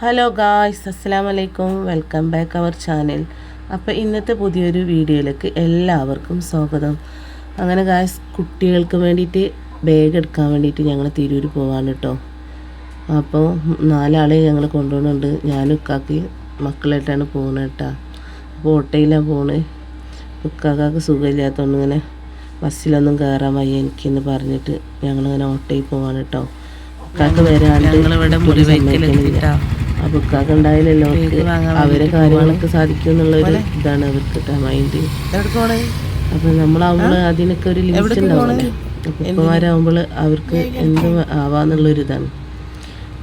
Hello guys, അസ്സലാമു അലൈക്കും. Welcome back our channel. അപ്പോൾ ഇന്നത്തെ പുതിയൊരു വീഡിയോയിലേക്ക് എല്ലാവർക്കും സ്വാഗതം. അങ്ങനെ ഗായ്സ്, കുട്ടികൾക്ക് വേണ്ടിയിട്ട് ബാഗ് എടുക്കാൻ വേണ്ടിയിട്ട് ഞങ്ങൾ തിരൂർ പോവാണ് കേട്ടോ. അപ്പോൾ 4 ആളെ ഞങ്ങൾ കൊണ്ടുപോകുന്നുണ്ട്. ഞാനും ഉക്കാക്ക് മക്കളായിട്ടാണ് പോകുന്നത് കേട്ടോ. അപ്പോൾ ഓട്ടോയിലാണ് പോകുന്നത്. ഉക്കാക്ക് സുഖമില്ലാത്തതുകൊണ്ട് ഇങ്ങനെ ബസ്സിലൊന്നും കയറാൻ വയ്യ എനിക്കെന്ന് പറഞ്ഞിട്ട് ഞങ്ങളിങ്ങനെ ഓട്ടോയിൽ പോവാണ് കേട്ടോ. ഉക്കാക്ക് വരാണ്ട് അപ്പോൾ ഉക്കാക്ക് ഉണ്ടായാലല്ലോ അവരെ കാര്യങ്ങളൊക്കെ സാധിക്കും എന്നുള്ളൊരു ഇതാണ് അവർക്ക് മൈൻഡ്. അപ്പോൾ നമ്മളാവുമ്പോൾ അതിനൊക്കെ ഒരു ലിമിറ്റ് ഉണ്ടാവുമല്ലോ. അപ്പോൾ ഉപ്പമാരാകുമ്പോൾ അവർക്ക് എന്ത് ആവാന്നുള്ളൊരിതാണ്.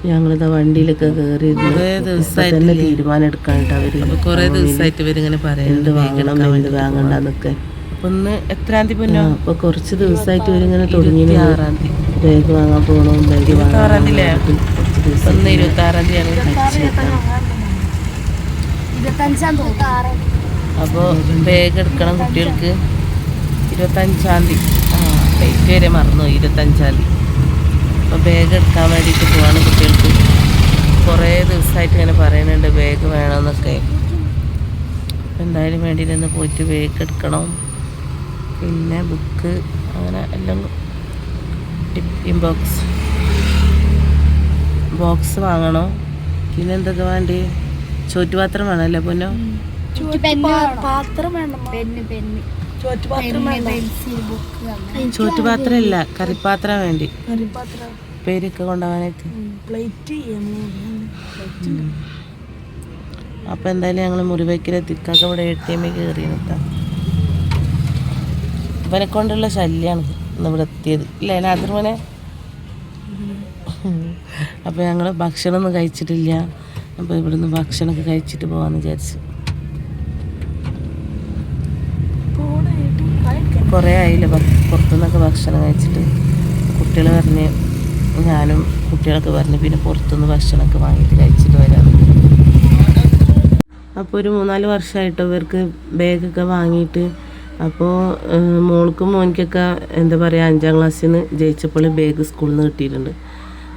ഞങ്ങളിതാ വണ്ടിയിലൊക്കെ കയറി തന്നെ തീരുമാനം എടുക്കാനായിട്ട് അവര് കുറേ ദിവസമായിട്ട് ഇവരിങ്ങനെ എന്ത് വാങ്ങണം എന്ത് വാങ്ങണ്ടെന്നൊക്കെ. അപ്പോൾ കുറച്ച് ദിവസമായിട്ട് ഇവരിങ്ങനെ തുടങ്ങി ബാഗ് വാങ്ങാൻ പോകണം, ബാഗ് വാങ്ങാൻ. അപ്പോൾ ബാഗ് എടുക്കണം കുട്ടികൾക്ക് 25-ാം തീയതി. ഡേറ്റ് വരെ മറന്നു, 25-ാം തീയതി. അപ്പോൾ ബാഗ് എടുക്കാൻ വേണ്ടിയിട്ട് പോവാണ് കുട്ടികൾക്ക്. കുറേ ദിവസമായിട്ട് ഇങ്ങനെ പറയുന്നുണ്ട് ബാഗ് വേണമെന്നൊക്കെ. എന്തായാലും വേണ്ടിയിട്ടൊന്ന് പോയിട്ട് ബാഗ് എടുക്കണം. പിന്നെ ബുക്ക് അങ്ങനെ എല്ലാം ടിഫിൻ ബോക്സ് വാങ്ങണം. പിന്നെ എന്തൊക്കെ വേണ്ടി? ചോറ്റുപാത്രം വേണമല്ലേ പൊന്നോ? ചോറ്റുപാത്രം ഇല്ല, കറിപ്പാത്രം വേണ്ടി, പേരൊക്കെ കൊണ്ടുപോകാനായിട്ട്. അപ്പോൾ എന്തായാലും ഞങ്ങൾ മുറിവയ്ക്കലെത്തിക്കാക്ക ഇവിടെ ATM കയറി കേട്ടോ. ഇവനെ കൊണ്ടുള്ള ശല്യമാണ് ഇന്ന് ഇവിടെ എത്തിയത് ഇല്ല അതിർമനെ. അപ്പോൾ ഞങ്ങൾ ഭക്ഷണമൊന്നും കഴിച്ചിട്ടില്ല. അപ്പോൾ ഇവിടുന്ന് ഭക്ഷണമൊക്കെ കഴിച്ചിട്ട് പോകാമെന്ന് വിചാരിച്ചു. കുറേ ആയില്ല പുറത്തുനിന്നൊക്കെ ഭക്ഷണം കഴിച്ചിട്ട്. കുട്ടികൾ പറഞ്ഞ്, ഞാനും കുട്ടികളൊക്കെ പറഞ്ഞ് പിന്നെ പുറത്തുനിന്ന് ഭക്ഷണമൊക്കെ വാങ്ങിയിട്ട് കഴിച്ചിട്ട് വരാം. അപ്പോൾ ഒരു 3-4 വർഷമായിട്ട് ഇവർക്ക് ബാഗൊക്കെ വാങ്ങിയിട്ട്. അപ്പോൾ മോൾക്കും മോനിക്കൊക്കെ എന്താ പറയുക 5-ാം ക്ലാസ്സിൽ നിന്ന് ജയിച്ചപ്പോൾ ബാഗ് സ്കൂളിൽ നിന്ന് കിട്ടിയിട്ടുണ്ട്.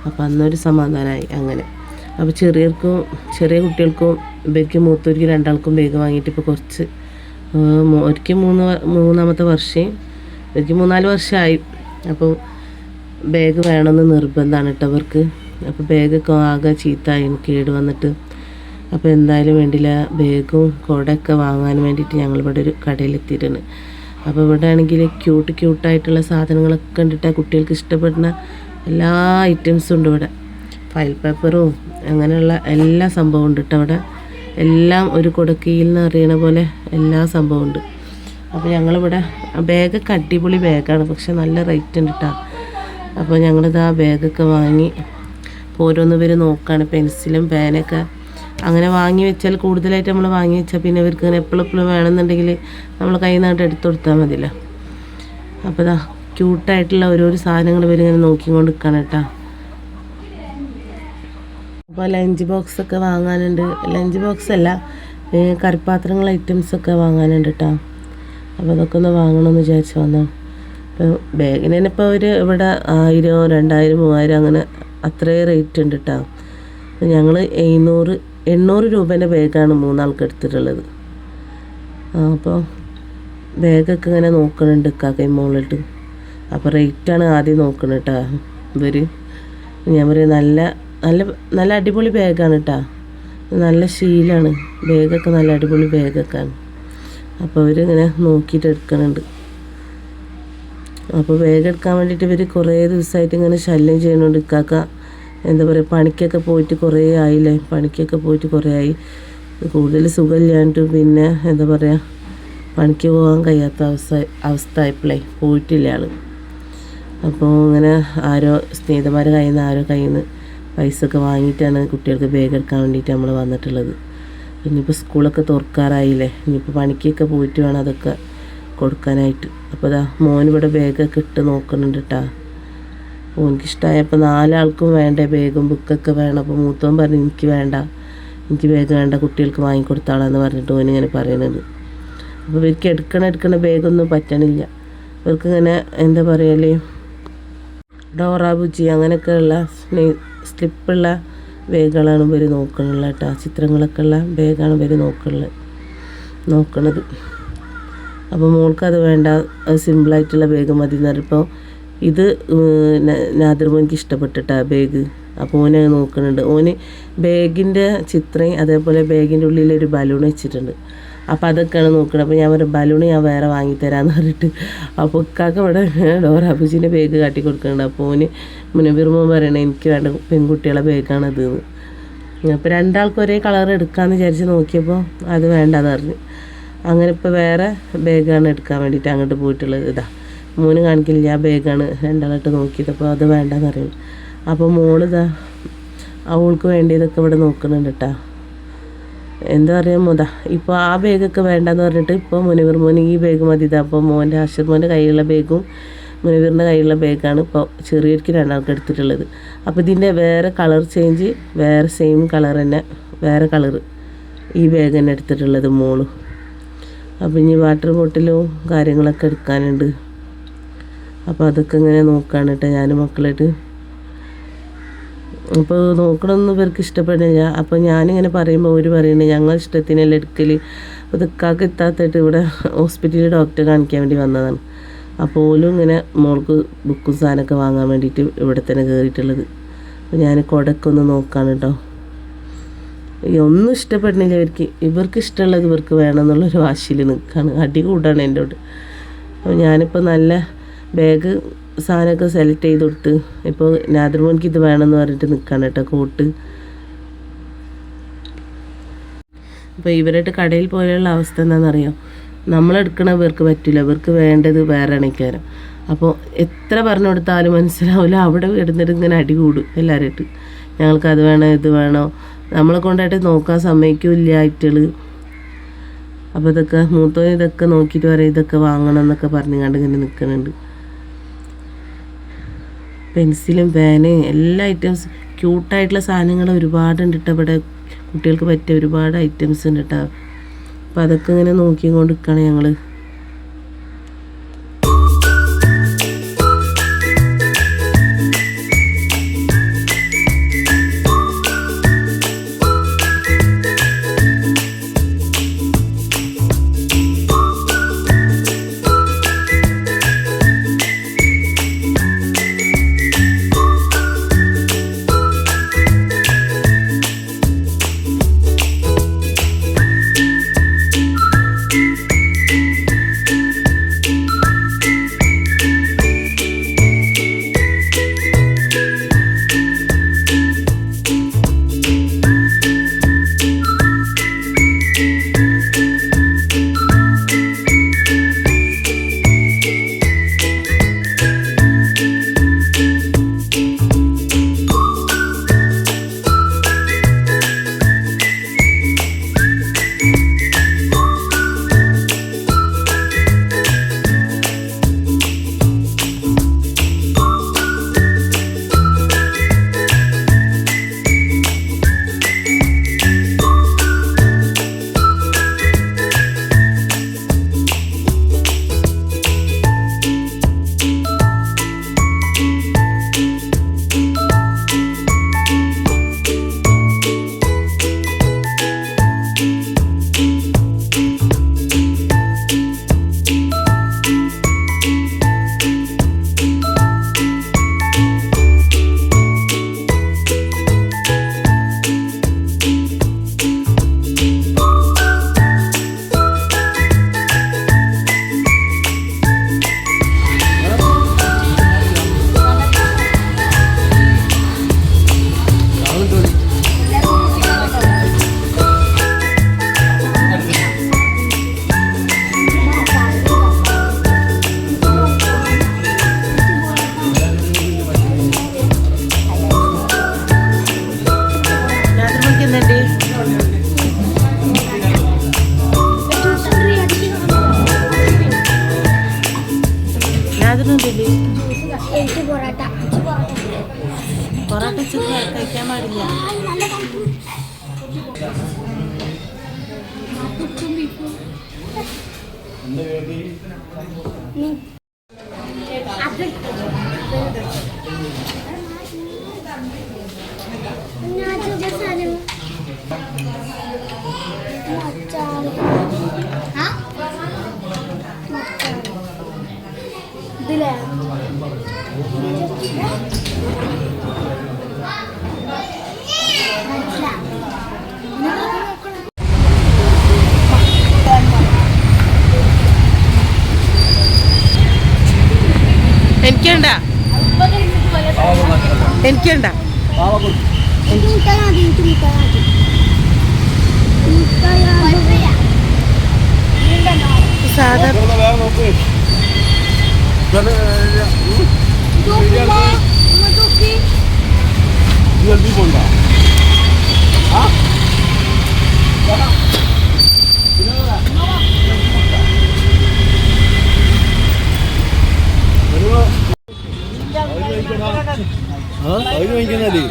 അപ്പോൾ അന്നൊരു സമാധാനമായി അങ്ങനെ. അപ്പോൾ ചെറിയ കുട്ടികൾക്കും ഇവർക്ക് മൂത്തവർക്ക് 2 ആൾക്കും ബാഗ് വാങ്ങിയിട്ട് ഇപ്പോൾ കുറച്ച് ഒരിക്കൽ 3-ാമത്തെ വർഷം, ഒരിക്കൽ 3-4 വർഷമായി. അപ്പോൾ ബാഗ് വേണമെന്ന് നിർബന്ധമാണ് കേട്ടോ അവർക്ക്. അപ്പോൾ ബാഗൊക്കെ ആകെ ചീത്തായി കേട് വന്നിട്ട്. അപ്പോൾ എന്തായാലും വേണ്ടില്ല, ബാഗും കുടയൊക്കെ വാങ്ങാൻ വേണ്ടിയിട്ട് ഞങ്ങളിവിടെ ഒരു കടയിലെത്തിയിട്ടുണ്ട്. അപ്പോൾ ഇവിടെ ആണെങ്കിൽ ക്യൂട്ടായിട്ടുള്ള സാധനങ്ങളൊക്കെ കണ്ടിട്ട് കുട്ടികൾക്ക് ഇഷ്ടപ്പെടുന്ന എല്ലാ ഐറ്റംസും ഉണ്ട് ഇവിടെ. ഫയൽ പേപ്പറും അങ്ങനെയുള്ള എല്ലാ സംഭവം ഉണ്ട് കേട്ടോ അവിടെ. എല്ലാം ഒരു കുടക്കീൽ എന്ന് അറിയണ പോലെ എല്ലാ സംഭവം ഉണ്ട്. അപ്പോൾ ഞങ്ങളിവിടെ ബാഗൊക്കെ അടിപൊളി ബാഗാണ്, പക്ഷെ നല്ല റേറ്റ് ഉണ്ട് കേട്ടോ. അപ്പോൾ ഞങ്ങളിത് ആ ബാഗൊക്കെ വാങ്ങി ഓരോന്ന് പേര് നോക്കുകയാണ്. പെൻസിലും പേനൊക്കെ അങ്ങനെ വാങ്ങി വെച്ചാൽ, കൂടുതലായിട്ട് നമ്മൾ വാങ്ങി വെച്ചാൽ പിന്നെ ഇവർക്ക് ഇങ്ങനെ എപ്പോഴും വേണമെന്നുണ്ടെങ്കിൽ നമ്മൾ കയ്യിൽ നിന്നിട്ട് എടുത്തു കൊടുത്താൽ മതിയല്ലോ. അപ്പോൾ ഇതാ ക്യൂട്ടായിട്ടുള്ള ഓരോരോ സാധനങ്ങൾ ഇവരിങ്ങനെ നോക്കിക്കൊണ്ട് നിൽക്കണം കേട്ടോ. അപ്പോൾ ലഞ്ച് ബോക്സൊക്കെ വാങ്ങാനുണ്ട്. ലഞ്ച് ബോക്സ് അല്ല, കറിപ്പാത്രങ്ങൾ ഐറ്റംസൊക്കെ വാങ്ങാനുണ്ട് കേട്ടോ. അപ്പോൾ അതൊക്കെ ഒന്ന് വാങ്ങണമെന്ന് വിചാരിച്ചു വന്നോ. അപ്പോൾ ബാഗിന് തന്നെ ഇപ്പോൾ ഇവിടെ 1000, 2000, 3000 അങ്ങനെ അത്രയും റേറ്റ് ഉണ്ട് കേട്ടോ. അപ്പോൾ ഞങ്ങൾ 800 രൂപേൻ്റെ ബാഗാണ് 3 ആൾക്ക് എടുത്തിട്ടുള്ളത്. അപ്പോൾ ബാഗൊക്കെ ഇങ്ങനെ നോക്കുന്നുണ്ട് കാക്കയും മോളിട്ട്. അപ്പോൾ റേറ്റാണ് ആദ്യം നോക്കുന്നത് കേട്ടോ ഇവർ. ഞാൻ പറയും നല്ല അടിപൊളി ബാഗാണ് കേട്ടോ, നല്ല ശീലമാണ് ബാഗൊക്കെ, നല്ല അടിപൊളി ബാഗൊക്കെയാണ്. അപ്പോൾ അവരിങ്ങനെ നോക്കിയിട്ട് എടുക്കുന്നുണ്ട്. അപ്പോൾ ബാഗ് എടുക്കാൻ വേണ്ടിയിട്ട് ഇവർ കുറേ ദിവസമായിട്ട് ഇങ്ങനെ ശല്യം ചെയ്യുന്നുണ്ട്. കാക്ക എന്താ പറയുക, പണിക്കൊക്കെ പോയിട്ട് കുറേ ആയില്ലേ, പണിക്കൊക്കെ പോയിട്ട് കുറേ ആയി. കൂടുതൽ സുഖമില്ലാണ്ട് പിന്നെ എന്താ പറയുക, പണിക്ക് പോകാൻ കഴിയാത്ത അവസ്ഥ ആയപ്പോഴേ പോയിട്ടില്ല ആൾ. അപ്പോൾ ഇങ്ങനെ സ്നേഹിതന്മാരുടെ കയ്യിൽ നിന്ന് പൈസ ഒക്കെ വാങ്ങിയിട്ടാണ് കുട്ടികൾക്ക് ബാഗ് എടുക്കാൻ വേണ്ടിയിട്ട് നമ്മൾ വന്നിട്ടുള്ളത്. ഇനിയിപ്പോൾ സ്കൂളൊക്കെ തുറക്കാറായില്ലേ, ഇനിയിപ്പോൾ പണിക്കൊക്കെ പോയിട്ട് വേണം അതൊക്കെ കൊടുക്കാനായിട്ട്. അപ്പോൾ അതാ മോനിവിടെ ബാഗൊക്കെ ഇട്ട് നോക്കുന്നുണ്ട് കേട്ടോ. എനിക്കിഷ്ടമായപ്പോൾ 4 ആൾക്കും വേണ്ടേ ബാഗും ബുക്കൊക്കെ വേണം. അപ്പോൾ മൂത്തവൻ പറഞ്ഞു എനിക്ക് ബാഗ് വേണ്ട, കുട്ടികൾക്ക് വാങ്ങിക്കൊടുത്താളാന്ന് പറഞ്ഞിട്ട് ഓനിങ്ങനെ പറയുന്നത്. അപ്പോൾ ഇവർക്ക് എടുക്കണ ബാഗൊന്നും പറ്റണില്ല. ഇവർക്കിങ്ങനെ എന്താ പറയല്, ഡോറ ബുജി അങ്ങനെയൊക്കെയുള്ള സ്ലിപ്പുള്ള ബാഗുകളാണ് ഇവർ നോക്കണുള്ളത് കേട്ടോ. ചിത്രങ്ങളൊക്കെ ഉള്ള ബാഗാണ് ഇവർ നോക്കണത്. അപ്പോൾ മോൾക്കത് വേണ്ട, സിമ്പിളായിട്ടുള്ള ബാഗ് മതി എന്ന് പറഞ്ഞപ്പോൾ ഇത് നാദിർ മോനിക്ക് ഇഷ്ടപ്പെട്ടിട്ടാ ബാഗ്. അപ്പോൾ ഓന് നോക്കുന്നുണ്ട്. ഓന് ബാഗിൻ്റെ ചിത്രം അതേപോലെ ബാഗിൻ്റെ ഉള്ളിലൊരു ബലൂൺ വെച്ചിട്ടുണ്ട്. അപ്പോൾ അതൊക്കെയാണ് നോക്കുന്നത്. അപ്പോൾ ഞാൻ പറയും ബലൂൺ ഞാൻ വേറെ വാങ്ങിത്തരാമെന്ന് പറഞ്ഞിട്ട് അപ്പോൾ ഇക്കാക്ക ഇവിടെ ഡോറ അബുജിൻ്റെ ബാഗ് കാട്ടി കൊടുക്കുന്നുണ്ട്. അപ്പോൾ ഓന് മുനവീർ മോൻ പറയണേ എനിക്ക് വേണ്ട പെൺകുട്ടികളെ ബാഗാണത് എന്ന്. അപ്പോൾ രണ്ടാൾക്കും ഒരേ കളർ എടുക്കാമെന്ന് വിചാരിച്ച് നോക്കിയപ്പോൾ അത് വേണ്ടെന്ന് പറഞ്ഞു. അങ്ങനെ ഇപ്പോൾ വേറെ ബാഗാണ് എടുക്കാൻ വേണ്ടിയിട്ട് അങ്ങോട്ട് പോയിട്ടുള്ളത്. ഇതാ മോന് കാണിക്കില്ല, ആ ബാഗാണ് രണ്ടാളിട്ട് നോക്കിയത്. അപ്പോൾ അത് വേണ്ടെന്ന് പറയുന്നു. അപ്പോൾ മോളിതാ അവൾക്ക് വേണ്ടിയതൊക്കെ ഇവിടെ നോക്കുന്നുണ്ട് കേട്ടോ. എന്താ പറയുക മോതാ ഇപ്പോൾ ആ ബാഗൊക്കെ വേണ്ടെന്ന് പറഞ്ഞിട്ട് ഇപ്പോൾ മുനവീർ മോന് ഈ ബാഗ് മതി. ഇതാ അപ്പോൾ മോൻ്റെ അഷർ മോൻ്റെ കയ്യിലുള്ള ബാഗും മുനവീറിൻ്റെ കയ്യിലുള്ള ബാഗാണ് ഇപ്പോൾ ചെറിയർക്ക് രണ്ടാൾക്ക് എടുത്തിട്ടുള്ളത്. അപ്പോൾ ഇതിൻ്റെ വേറെ കളർ ചേഞ്ച്, വേറെ സെയിം കളർ തന്നെ വേറെ കളർ ഈ ബാഗ് തന്നെ എടുത്തിട്ടുള്ളത് മോള്. അപ്പോൾ ഇനി വാട്ടർ ബോട്ടിലും കാര്യങ്ങളൊക്കെ എടുക്കാനുണ്ട്. അപ്പോൾ അതൊക്കെ ഇങ്ങനെ നോക്കുകയാണ് കേട്ടോ ഞാൻ മക്കളായിട്ട്. അപ്പോൾ നോക്കണമെന്ന് ഇവർക്ക് ഇഷ്ടപ്പെടുന്നില്ല. അപ്പോൾ ഞാനിങ്ങനെ പറയുമ്പോൾ അവർ പറയുന്നത് ഞങ്ങൾ ഇഷ്ടത്തിനെല്ലാം എടുക്കൽ. അപ്പോൾ ഇതൊക്കെ എത്താത്തിട്ട് ഇവിടെ ഹോസ്പിറ്റലിൽ ഡോക്ടറെ കാണിക്കാൻ വേണ്ടി വന്നതാണ്. അപ്പോൾ ഓലും ഇങ്ങനെ മോൾക്ക് ബുക്കും സാധനമൊക്കെ വാങ്ങാൻ വേണ്ടിയിട്ട് ഇവിടെ തന്നെ കയറിയിട്ടുള്ളത്. അപ്പോൾ ഞാൻ കുടക്കൊന്ന് നോക്കാണ് കേട്ടോ. ഒന്നും ഇഷ്ടപ്പെടുന്നില്ല ഇവർക്ക് ഇഷ്ടമുള്ളത് ഇവർക്ക് വേണമെന്നുള്ളൊരു വാശിയിൽ നിൽക്കുകയാണ്. അടി കൂടാണ് എന്നോട്. അപ്പോൾ ഞാനിപ്പോൾ നല്ല ബാഗ് സാധനമൊക്കെ സെലക്ട് ചെയ്ത് കൊടുത്ത് ഇപ്പോൾ നാദിർ മോനിക്ക് ഇത് വേണമെന്ന് പറഞ്ഞിട്ട് നിൽക്കുകയാണ് കേട്ടോ കോട്ട്. അപ്പോൾ ഇവരായിട്ട് കടയിൽ പോയുള്ള അവസ്ഥ എന്താണെന്നറിയാം, നമ്മളെടുക്കണ ഇവർക്ക് പറ്റില്ല, ഇവർക്ക് വേണ്ടത് വേറെ അണിക്കാരം. അപ്പോൾ എത്ര പറഞ്ഞു കൊടുത്താലും മനസ്സിലാവില്ല. അവിടെ ഇടുന്നിട്ട് ഇങ്ങനെ അടി കൂടും എല്ലാവരായിട്ട്. ഞങ്ങൾക്ക് അത് വേണോ ഇത് വേണോ, നമ്മളെ കൊണ്ടായിട്ട് നോക്കാൻ സമ്മതിക്കില്ല ആയിട്ടുകൾ. അപ്പോൾ ഇതൊക്കെ മൂത്തോ ഇതൊക്കെ നോക്കിയിട്ട് പറയും ഇതൊക്കെ വാങ്ങണം എന്നൊക്കെ പറഞ്ഞു കണ്ട് ഇങ്ങനെ നിൽക്കുന്നുണ്ട്. പെൻസിലും പേനയും എല്ലാ ഐറ്റംസ് ക്യൂട്ടായിട്ടുള്ള സാധനങ്ങൾ ഒരുപാടുണ്ട് കേട്ടോ. ഇവിടെ കുട്ടികൾക്ക് പറ്റിയ ഒരുപാട് ഐറ്റംസ് ഉണ്ട് കേട്ടോ. അപ്പോൾ അതൊക്കെ ഇങ്ങനെ നോക്കിക്കൊണ്ട് നിൽക്കുകയാണ് ഞങ്ങൾ. പൊറോട്ട കഴിക്കാൻ പാടില്ല. അത് എനിക്കണ്ട എനിക്കണ്ട സാധാ അതിന് വാങ്ങിക്കുന്നല്ലേ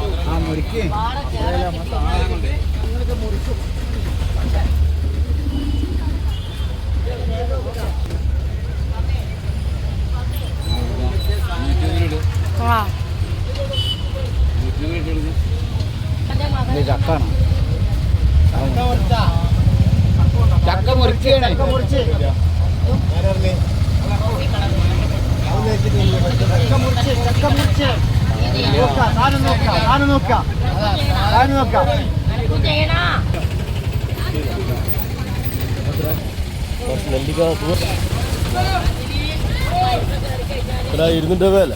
24 മുറിക്ക് ചക്കാണ് ചക്ക മുറിച്ചാണ് ഇരുന്നിട്ട് വേല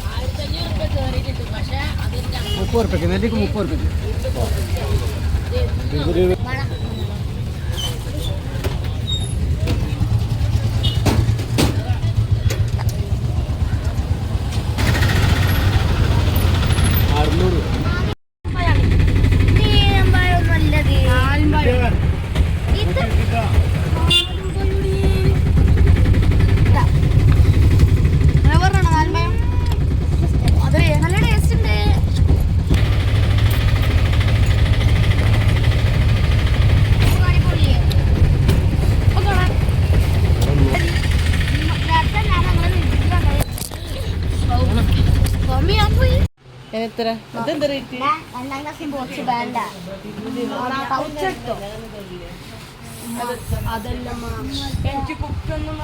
30 റുപ്യക്ക് നെല്ലിക്ക് 30 റുപ്യക്ക് എത്ര അതെന്താ റേറ്റ്? 2ാം ക്ലാസ്സിൽ ബോക്സ് ബാൻഡാ അതല്ലമ്മ എനിക്ക് കുക്കൊന്നും